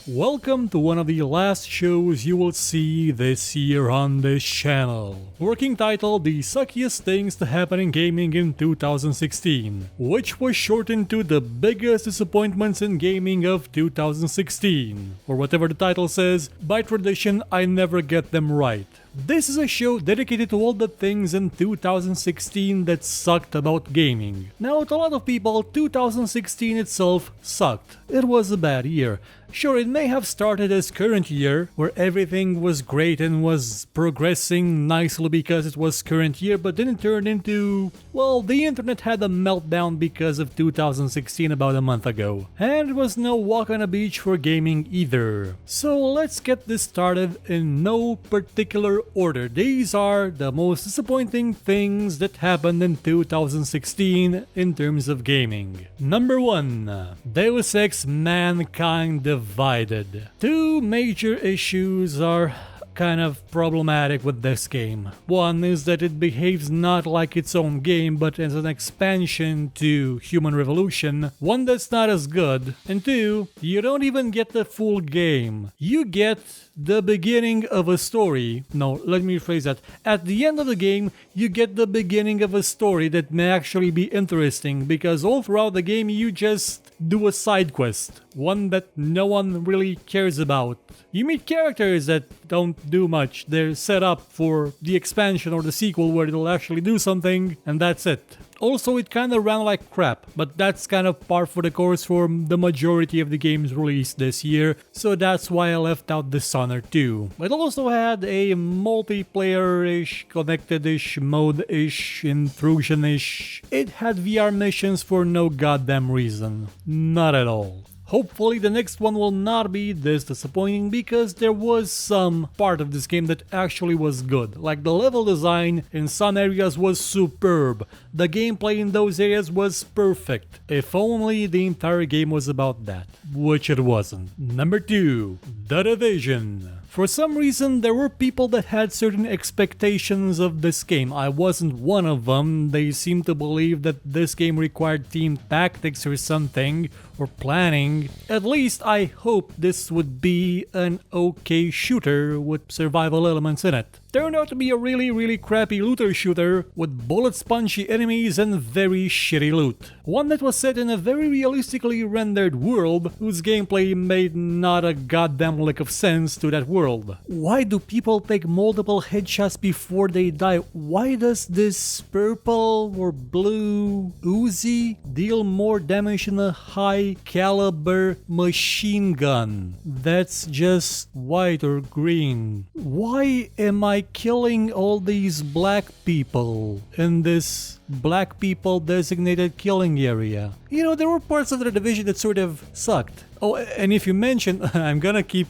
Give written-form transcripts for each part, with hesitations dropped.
Welcome to one of the last shows you will see this year on this channel. Working title, The Suckiest Things to Happen in Gaming in 2016, which was shortened to The Biggest Disappointments in Gaming of 2016. Or whatever the title says, by tradition I never get them right. This is a show dedicated to all the things in 2016 that sucked about gaming. Now, to a lot of people, 2016 itself sucked. It was a bad year. Sure, it may have started as current year, where everything was great and was progressing nicely because it was current year, but then it turned into, well, the internet had a meltdown because of 2016 about a month ago. And it was no walk on a beach for gaming either. So let's get this started in no particular order. These are the most disappointing things that happened in 2016 in terms of gaming. Number 1. Deus Ex Mankind Divided. Two major issues are kind of problematic with this game. One is that it behaves not like its own game but as an expansion to Human Revolution, one that's not as good. And two, you don't even get the full game. You get the beginning of a story. No, let me rephrase that. At the end of the game, you get the beginning of a story that may actually be interesting, because all throughout the game you just do a side quest, one that no one really cares about. You meet characters that don't do much. They're set up for the expansion or the sequel where it'll actually do something, and that's it. Also, it kinda ran like crap, but that's kind of par for the course for the majority of the games released this year, so that's why I left out Dishonored 2. It also had a multiplayer-ish, connected-ish, mode-ish, intrusion-ish. It had VR missions for no goddamn reason. Not at all. Hopefully the next one will not be this disappointing, because there was some part of this game that actually was good. Like the level design in some areas was superb. The gameplay in those areas was perfect. If only the entire game was about that, which it wasn't. Number 2. The Division. For some reason, there were people that had certain expectations of this game. I wasn't one of them. They seemed to believe that this game required team tactics or something, or planning. At least I hoped this would be an okay shooter with survival elements in it. Turned out to be a really crappy looter shooter with bullet spongy enemies and very shitty loot. One that was set in a very realistically rendered world whose gameplay made not a goddamn lick of sense to that world. Why do people take multiple headshots before they die? Why does this purple or blue Uzi deal more damage than a high caliber machine gun that's just white or green? Why am I killing all these black people in this black people designated killing area? You know, there were parts of the Division that sort of sucked. Oh, and if you mention, I'm gonna keep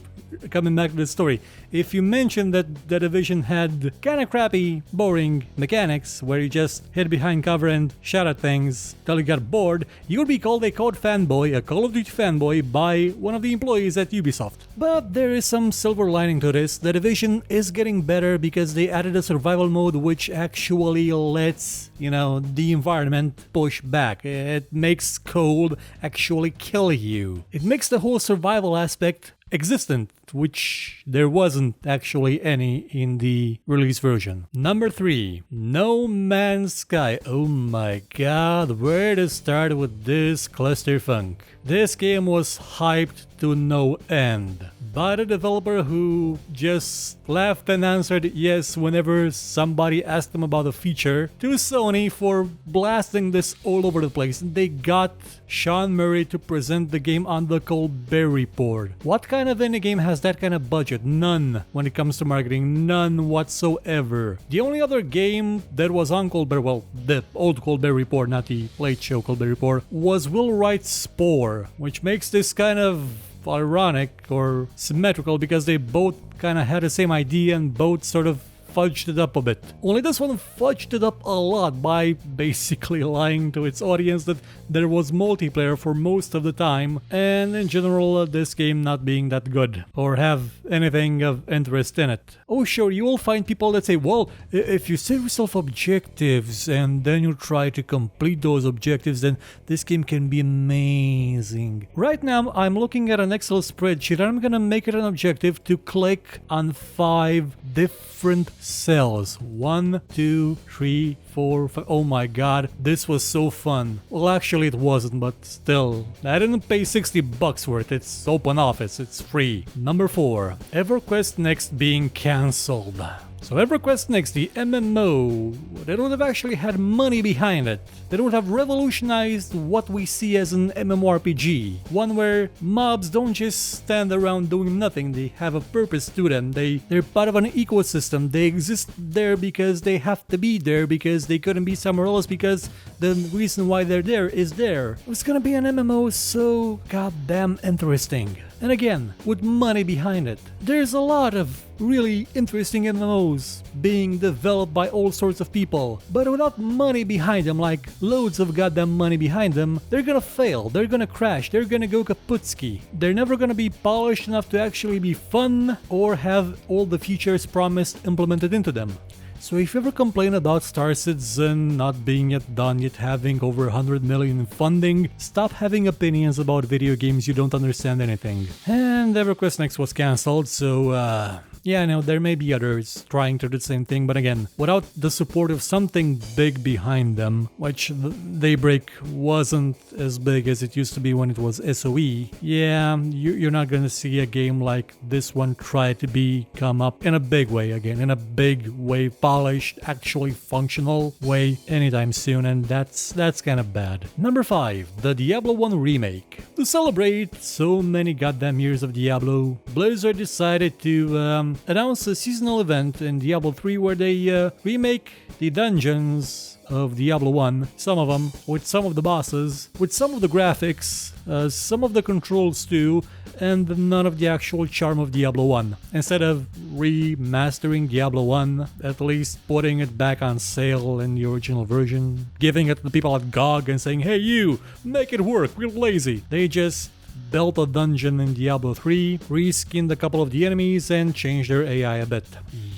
coming back to the story. If you mention that the Division had kinda crappy, boring mechanics where you just hid behind cover and shot at things till you got bored, you would be called a COD fanboy, a Call of Duty fanboy, by one of the employees at Ubisoft. But there is some silver lining to this. The Division is getting better because they added a survival mode which actually lets, the environment push back. It makes cold actually kill you. It makes the whole survival aspect existent, which there wasn't actually any in the release version. Number 3. No Man's Sky. Oh my god, where to start with this clusterfunk? This game was hyped to no end by the developer who just laughed and answered yes whenever somebody asked them about a feature, to Sony for blasting this all over the place. They got Sean Murray to present the game on the Colbert Report. What kind of indie game has that kind of budget? None when it comes to marketing. None whatsoever. The only other game that was on Colbert, well, the old Colbert Report, not the late show Colbert Report, was Will Wright's Spore, which makes this kind of ironic or symmetrical because they both kind of had the same idea and both sort of fudged it up a bit. Only this one fudged it up a lot by basically lying to its audience that there was multiplayer for most of the time, and in general this game not being that good or have anything of interest in it. Oh sure, you will find people that say, well, if you set yourself objectives and then you try to complete those objectives, then this game can be amazing. Right now I'm looking at an Excel spreadsheet and I'm gonna make it an objective to click on 5 different cells. 1, 2, 3, 4, 5. Oh my god, this was so fun. Well, actually it wasn't, but still, I didn't pay $60 for it. It's open office, it's free. Number 4, EverQuest Next being cancelled. So EverQuest Next, the MMO, they don't have actually had money behind it. They don't have revolutionized what we see as an MMORPG. One where mobs don't just stand around doing nothing, they have a purpose to them. They're part of an ecosystem. They exist there because they have to be there, because they couldn't be somewhere else, because the reason why they're there is there. It's gonna be an MMO so goddamn interesting. And again, with money behind it. There's a lot of really interesting MMOs being developed by all sorts of people, but without money behind them, like loads of goddamn money behind them, they're gonna fail, they're gonna crash, they're gonna go kaputski. They're never gonna be polished enough to actually be fun or have all the features promised implemented into them. So if you ever complain about Star Citizen not being yet done, yet having over 100 million in funding, stop having opinions about video games, you don't understand anything. And EverQuest Next was cancelled, so yeah, I know there may be others trying to do the same thing, but again, without the support of something big behind them, which Daybreak wasn't as big as it used to be when it was SOE, yeah, you're not gonna see a game like this one try to come up in a big way again, in a big way, polished, actually functional way anytime soon, and that's kind of bad. Number 5, the Diablo 1 remake. To celebrate so many goddamn years of Diablo, Blizzard decided to announce a seasonal event in Diablo 3 where they remake the dungeons of Diablo 1, some of them, with some of the bosses, with some of the graphics, some of the controls too, and none of the actual charm of Diablo 1. Instead of remastering Diablo 1, at least putting it back on sale in the original version, giving it to the people at GOG and saying, hey you, make it work, we're lazy. They just built a dungeon in Diablo 3, reskinned a couple of the enemies, and changed their AI a bit.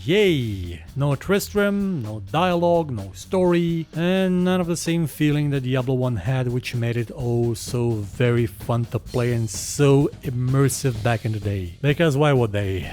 Yay! No Tristram, no dialogue, no story, and none of the same feeling that Diablo 1 had, which made it oh so very fun to play and so immersive back in the day. Because why would they?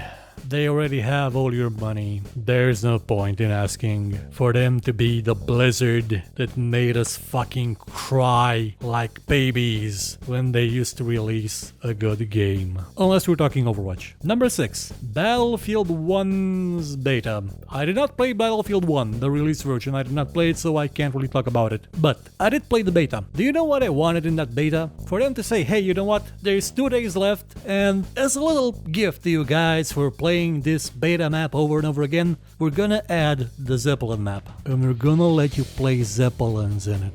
They already have all your money. There's no point in asking for them to be the Blizzard that made us fucking cry like babies when they used to release a good game. Unless we're talking Overwatch. Number 6, Battlefield 1's beta. I did not play Battlefield 1, the release version. I did not play it, so I can't really talk about it. But I did play the beta. Do you know what I wanted in that beta? For them to say, hey, you know what? There's 2 days left, and as a little gift to you guys for playing this beta map over and over again, we're gonna add the Zeppelin map, and we're gonna let you play Zeppelins in it.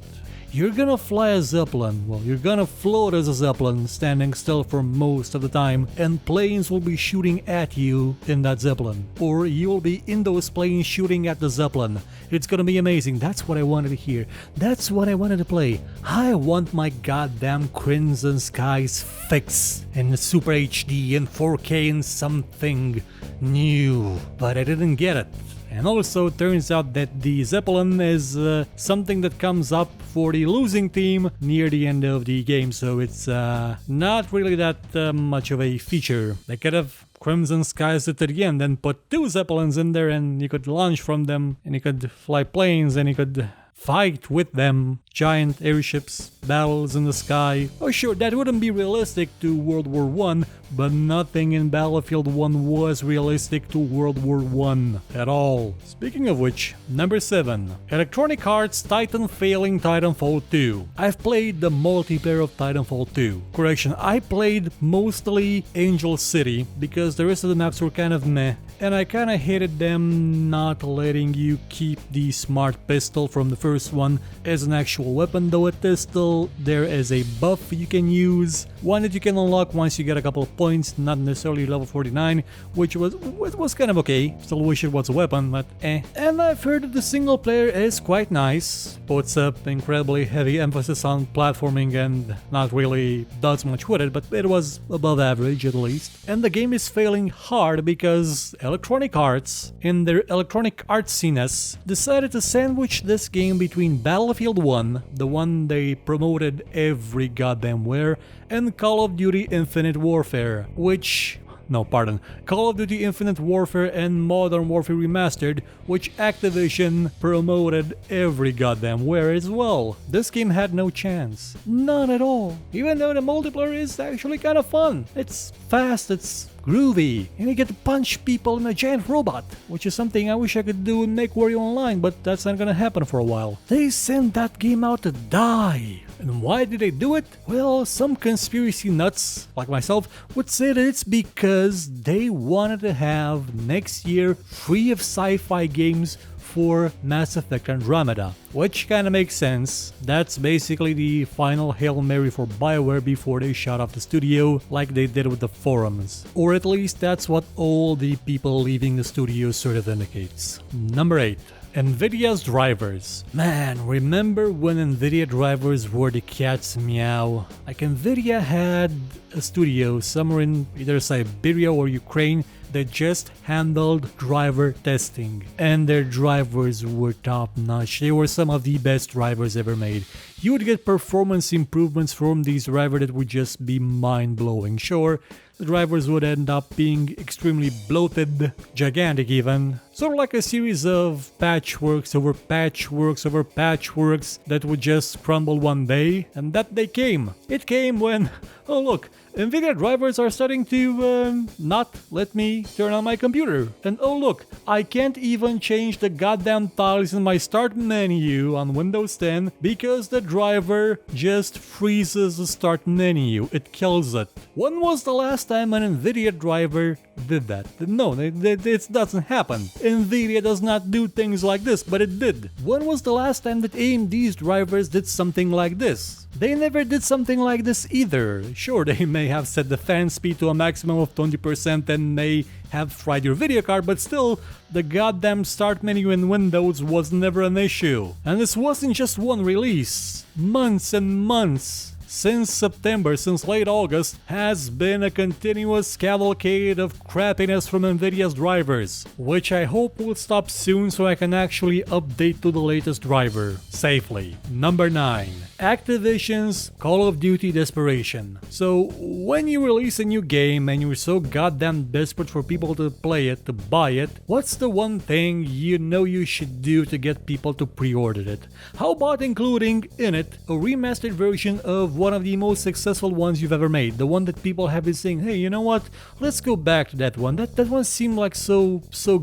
You're gonna fly a Zeppelin, well, you're gonna float as a Zeppelin, standing still for most of the time, and planes will be shooting at you in that Zeppelin. Or you'll be in those planes shooting at the Zeppelin. It's gonna be amazing. That's what I wanted to hear. That's what I wanted to play. I want my goddamn Crimson Skies fix in Super HD and 4K and something new. But I didn't get it. And also, it turns out that the Zeppelin is something that comes up for the losing team near the end of the game, so it's not really that much of a feature. They could have Crimson Skies it to the end and put 2 Zeppelins in there, and you could launch from them, and you could fly planes, and you could fight with them, giant airships, battles in the sky. Oh sure, that wouldn't be realistic to World War I, but nothing in Battlefield 1 was realistic to World War I at all. Speaking of which, number 7, Electronic Arts Titan failing Titanfall 2. I've played the multiplayer of Titanfall 2. Correction, I played mostly Angel City because the rest of the maps were kind of meh, and I kinda hated them not letting you keep the smart pistol from the first one as an actual actual weapon, though it is still there as a buff you can use. One that you can unlock once you get a couple of points, not necessarily level 49, which was kind of okay. Still wish it was a weapon, but eh. And I've heard that the single player is quite nice. Puts up incredibly heavy emphasis on platforming and not really does much with it, but it was above average at least. And the game is failing hard because Electronic Arts, in their electronic artsiness, decided to sandwich this game between Battlefield 1, the one they promoted every goddamn where, and Call of Duty Infinite Warfare, Call of Duty Infinite Warfare and Modern Warfare Remastered, which Activision promoted every goddamn where as well. This game had no chance. None at all. Even though the multiplayer is actually kind of fun. It's fast, it's groovy, and you get to punch people in a giant robot, which is something I wish I could do in MechWarrior Online, but that's not gonna happen for a while. They sent that game out to die. And why did they do it? Well, some conspiracy nuts, like myself, would say that it's because they wanted to have next year free of sci-fi games for Mass Effect Andromeda, which kinda makes sense. That's basically the final Hail Mary for BioWare before they shut off the studio, like they did with the forums. Or at least that's what all the people leaving the studio sort of indicates. Number 8. Nvidia's Drivers. Man, remember when Nvidia Drivers were the cat's meow? Like, Nvidia had a studio somewhere in either Siberia or Ukraine that just handled driver testing, and their drivers were top notch. They were some of the best drivers ever made. You would get performance improvements from these drivers that would just be mind-blowing. Sure, the drivers would end up being extremely bloated, gigantic even, sort of like a series of patchworks over patchworks over patchworks that would just crumble one day, and that day came. It came when, oh look, Nvidia drivers are starting to not let me turn on my computer. And oh look, I can't even change the goddamn tiles in my start menu on Windows 10 because the driver just freezes the start menu. It kills it. When was the last time an Nvidia driver did that? No, it doesn't happen. Nvidia does not do things like this, but it did. When was the last time that AMD's drivers did something like this? They never did something like this either. Sure, they may have set the fan speed to a maximum of 20% and may have fried your video card, but still, the goddamn start menu in Windows was never an issue. And this wasn't just one release. Months and months since September, since late August, has been a continuous cavalcade of crappiness from Nvidia's drivers, which I hope will stop soon so I can actually update to the latest driver safely. Number 9. Activision's Call of Duty desperation. So, when you release a new game and you're so goddamn desperate for people to play it, to buy it, what's the one thing you know you should do to get people to pre-order it? How about including in it a remastered version of one of the most successful ones you've ever made? The one that people have been saying, hey, you know what? Let's go back to that one. That one seemed like so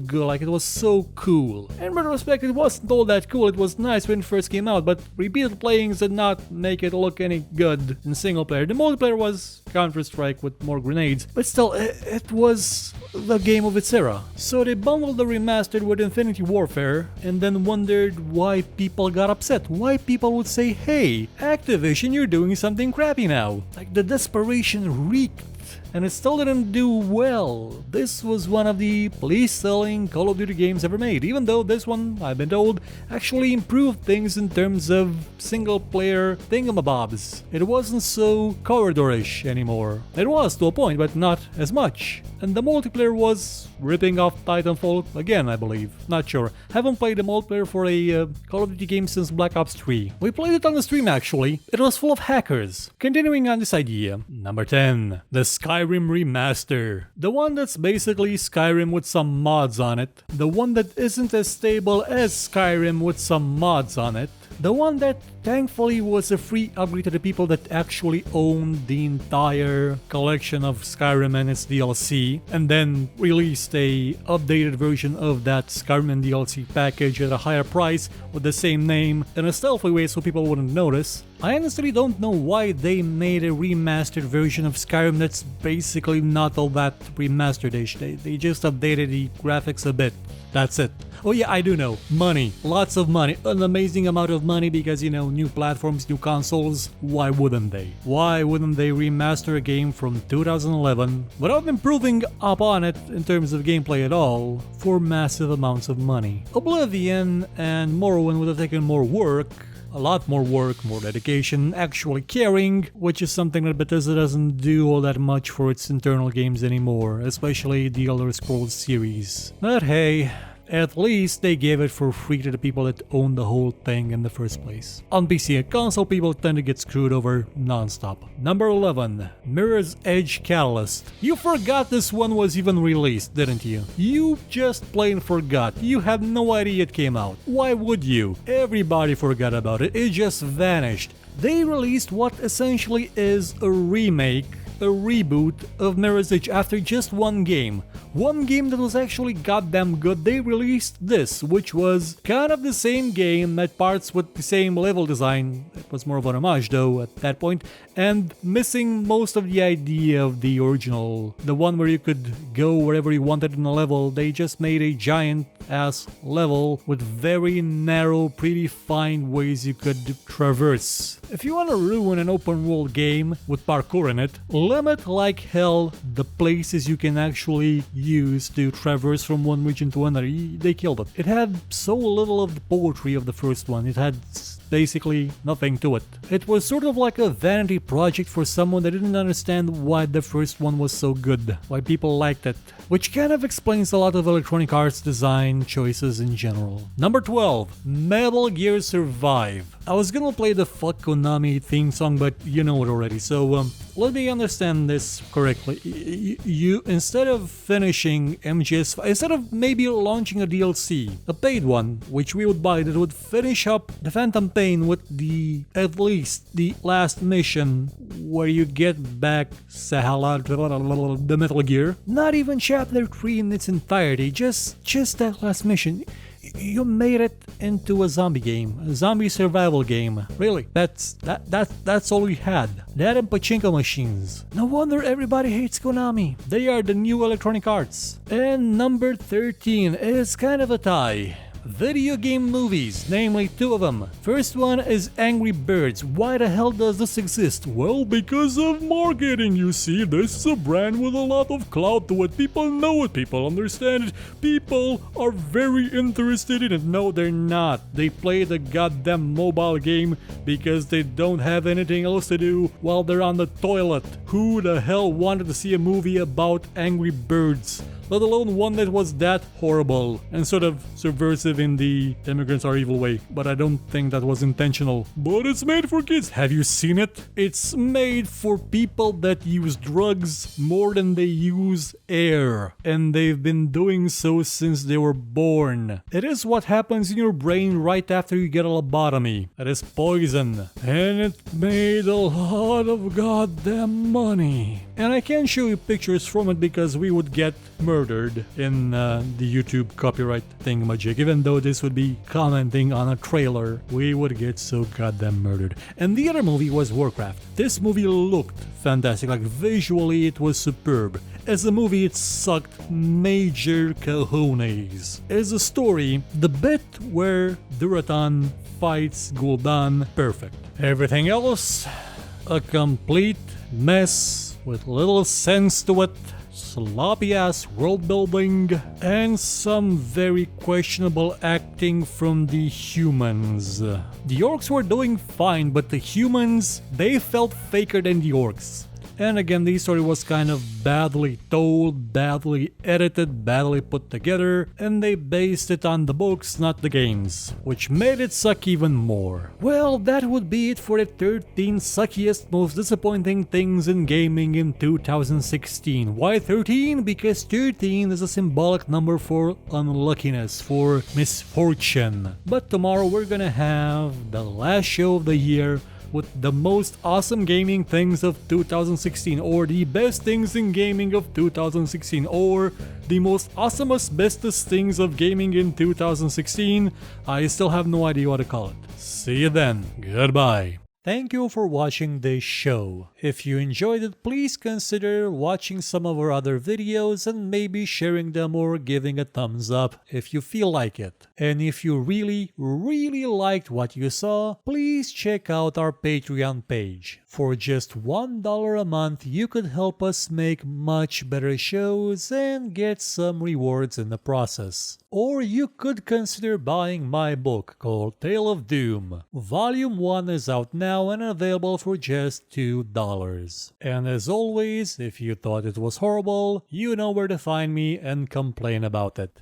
good, like it was so cool. In retrospect, it wasn't all that cool. It was nice when it first came out, but repeated playings did not make it look any good in single player. The multiplayer was Counter-Strike with more grenades, but still, it was the game of its era. So they bundled the remastered with Infinity Warfare and then wondered why people got upset. Why people would say, hey, Activision, you're doing something crappy now. Like, the desperation reeked. And it still didn't do well. This was one of the least selling Call of Duty games ever made, even though this one, I've been told, actually improved things in terms of single player thingamabobs. It wasn't so corridorish anymore. It was to a point, but not as much. And the multiplayer was ripping off Titanfall again, I believe. Not sure. Haven't played the multiplayer for a Call of Duty game since Black Ops 3. We played it on the stream actually. It was full of hackers. Continuing on this idea. Number 10. The Skyrim Remaster. The one that's basically Skyrim with some mods on it. The one that isn't as stable as Skyrim with some mods on it. The one that thankfully was a free upgrade to the people that actually owned the entire collection of Skyrim and its DLC, and then released a updated version of that Skyrim and DLC package at a higher price with the same name in a stealthy way so people wouldn't notice. I honestly don't know why they made a remastered version of Skyrim that's basically not all that remastered-ish. They just updated the graphics a bit. That's it. Oh yeah, I do know. Money. Lots of money. An amazing amount of money because, you know, new platforms, new consoles. Why wouldn't they? Why wouldn't they remaster a game from 2011 without improving upon it in terms of gameplay at all for massive amounts of money? Oblivion and Morrowind would have taken more work, a lot more work, more dedication, actually caring, which is something that Bethesda doesn't do all that much for its internal games anymore, especially the Elder Scrolls series. But hey, at least they gave it for free to the people that own the whole thing in the first place. On PC and console, people tend to get screwed over non-stop. Number 11. Mirror's Edge Catalyst. You forgot this one was even released, didn't you? You just plain forgot. You had no idea it came out. Why would you? Everybody forgot about it. It just vanished. They released what essentially is a remake, a reboot of Mirror's Edge after just one game. One game that was actually goddamn good. They released this, which was kind of the same game at parts with the same level design. It was more of an homage though at that point, and missing most of the idea of the original. The one where you could go wherever you wanted in a level. They just made a giant ass level with very narrow, predefined ways you could traverse. If you want to ruin an open world game with parkour in it, limit like hell the places you can actually use to traverse from one region to another. They killed it. It had so little of the poetry of the first one. It had basically nothing to it. It was sort of like a vanity project for someone that didn't understand why the first one was so good, why people liked it, which kind of explains a lot of Electronic Arts design choices in general. Number 12. Metal Gear Survive. I was gonna play the Fuck Konami theme song, but you know it already, so let me understand this correctly. You instead of finishing MGS, instead of maybe launching a DLC, a paid one, which we would buy, that would finish up the Phantom Pain with at least the last mission where you get back Sahala, the Metal Gear. Not even Chapter 3 in its entirety, just that last mission. You made it into a zombie game, a zombie survival game. Really, that's all you had. That and pachinko machines. No wonder everybody hates Konami. They are the new Electronic Arts. And number 13 is kind of a tie. Video game movies, namely two of them. First one is Angry Birds. Why the hell does this exist? Well, because of marketing, you see. This is a brand with a lot of clout to it. People know it, people understand it. People are very interested in it. No, they're not. They play the goddamn mobile game because they don't have anything else to do while they're on the toilet. Who the hell wanted to see a movie about Angry Birds? Let alone one that was that horrible and sort of subversive in the immigrants are evil way. But I don't think that was intentional. But it's made for kids. Have you seen it? It's made for people that use drugs more than they use air. And they've been doing so since they were born. It is what happens in your brain right after you get a lobotomy. That is poison. And it made a lot of goddamn money. And I can't show you pictures from it because we would get murdered in the YouTube copyright thingamajig. Even though this would be commenting on a trailer, we would get so goddamn murdered. And the other movie was Warcraft. This movie looked fantastic, like visually it was superb. As a movie, it sucked major cojones. As a story, the bit where Duratan fights Gul'dan, perfect. Everything else, a complete mess with little sense to it, sloppy ass world building, and some very questionable acting from the humans. The orcs were doing fine, but the humans, they felt faker than the orcs. And again, the story was kind of badly told, badly edited, badly put together, and they based it on the books, not the games, which made it suck even more. Well, that would be it for the 13 suckiest, most disappointing things in gaming in 2016. Why 13? Because 13 is a symbolic number for unluckiness, for misfortune. But tomorrow we're gonna have the last show of the year with the most awesome gaming things of 2016, or the best things in gaming of 2016, or the most awesomest, bestest things of gaming in 2016. I still have no idea what to call it. See you then. Goodbye. Thank you for watching this show. If you enjoyed it, please consider watching some of our other videos and maybe sharing them or giving a thumbs up if you feel like it. And if you really liked what you saw, please check out our Patreon page. For just $1 a month, you could help us make much better shows and get some rewards in the process. Or you could consider buying my book called Tale of Doom. Volume 1 is out now and available for just $2. And as always, if you thought it was horrible, you know where to find me and complain about it.